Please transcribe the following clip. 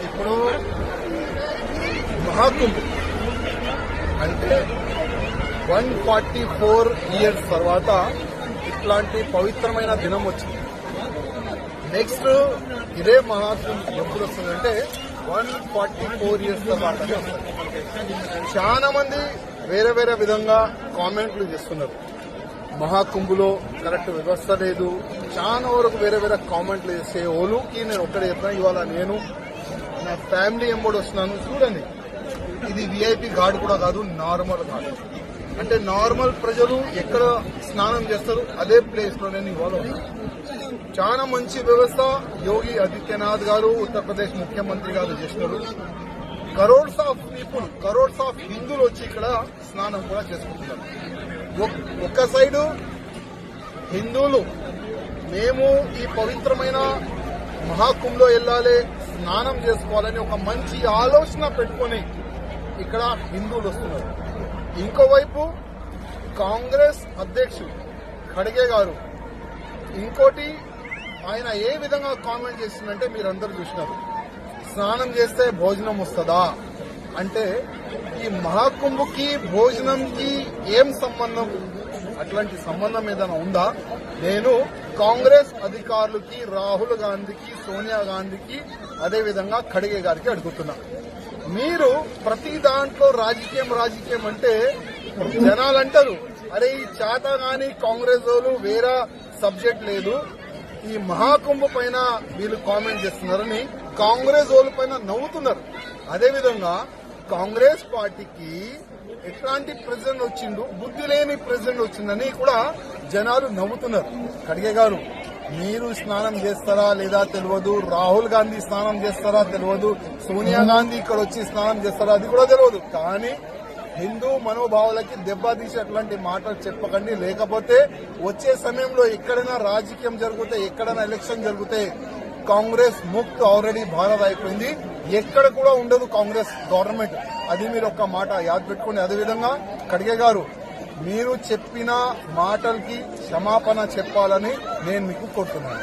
ఇప్పుడు మహాకుంభ్ అంటే 144 ఇయర్స్ తర్వాత ఇట్లాంటి పవిత్రమైన దినం వచ్చింది. నెక్స్ట్ ఇదే మహాకుంభ్ ఎప్పుడు వస్తుందంటే 144 ఇయర్స్ తర్వాత చాలా మంది వేరే వేరే విధంగా కామెంట్లు చేస్తున్నారు. మహాకుంభులో కరెక్ట్ వ్యవస్థ లేదు, చాలా వరకు వేరే వేరే కామెంట్లు చేసే ఓలుకి నేను ఒక్కడే చెప్తాను. ఇవాళ నేను నా ఫ్యామిలీ ఎంబడి వస్తున్నాను. చూడండి, ఇది విఐపి ఘాట్ కూడా కాదు, నార్మల్ ఘాట్. అంటే నార్మల్ ప్రజలు ఎక్కడ స్నానం చేస్తారు అదే ప్లేస్ లో నేను ఇవాళ ఉన్నాను. చాలా మంచి వ్యవస్థ యోగి ఆదిత్యనాథ్ గారు ఉత్తరప్రదేశ్ ముఖ్యమంత్రి గారు చేసినారు. Crores of people, crores of హిందువులు వచ్చి ఇక్కడ స్నానం కూడా చేసుకుంటున్నారు. ఒక్క సైడు హిందువులు మేము ఈ పవిత్రమైన మహాకుంభలో వెళ్ళాలి, స్నానం చేసుకోవాలని ఒక మంచి ఆలోచన పెట్టుకుని ఇక్కడ హిందువులు వస్తున్నారు. ఇంకోవైపు కాంగ్రెస్ అధ్యక్షుడు ఖడ్గే గారు ఇంకోటి ఆయన ఏ విధంగా కామెంట్ చేసిందంటే మీరందరూ చూసినారు. స్నానం చేస్తే భోజనం వస్తుందా అంటే ఈ మహాకుంభకి భోజనంకి ఏం సంబంధం? అట్లాంటి సంబంధం ఏదైనా ఉందా? నేను కాంగ్రెస్ అధికారులకి, రాహుల్ గాంధీకి, సోనియా గాంధీకి, అదేవిధంగా ఖడ్గే గారికి అడుగుతున్నా, మీరు ప్రతి దాంట్లో రాజకీయం అంటే జనాలు అంటారు, అరే ఈ చేత గాని కాంగ్రెస్ వాళ్ళు వేరే సబ్జెక్ట్ లేదు, ఈ మహాకుంభ పైన వీళ్ళు కామెంట్ చేస్తున్నారని కాంగ్రెస్ వాళ్ళ పైన నవ్వుతున్నారు. అదేవిధంగా కాంగ్రెస్ పార్టీకి ఎట్లాంటి ప్రెసిడెంట్ వచ్చిండు, బుద్ధి లేని ప్రెసిడెంట్ వచ్చిందని కూడా జనాలు నవ్వుతున్నారు. ఖడ్గే గారు మీరు స్నానం చేస్తారా లేదా తెలియదు, రాహుల్ గాంధీ స్నానం చేస్తారా తెలియదు, సోనియా గాంధీ ఇక్కడ వచ్చి స్నానం చేస్తారా అది కూడా తెలియదు. కానీ హిందూ మనోభావాలకి దెబ్బతీసి అట్లాంటి మాటలు చెప్పకండి. లేకపోతే వచ్చే సమయంలో ఎక్కడైనా రాజకీయం జరిగితే, ఎక్కడైనా ఎలక్షన్ జరిగితే కాంగ్రెస్ ముక్త్ ఆల్రెడీ భారత్ అయిపోయింది, ఎక్కడ కూడా ఉండదు కాంగ్రెస్ గవర్నమెంట్. అది మీరు ఒక్క మాట యాద్ పెట్టుకోండి. అదేవిధంగా ఖడ్గే గారు మీరు చెప్పిన మాటలకి క్షమాపణ చెప్పాలని నేను మీకు కోరుతున్నాను.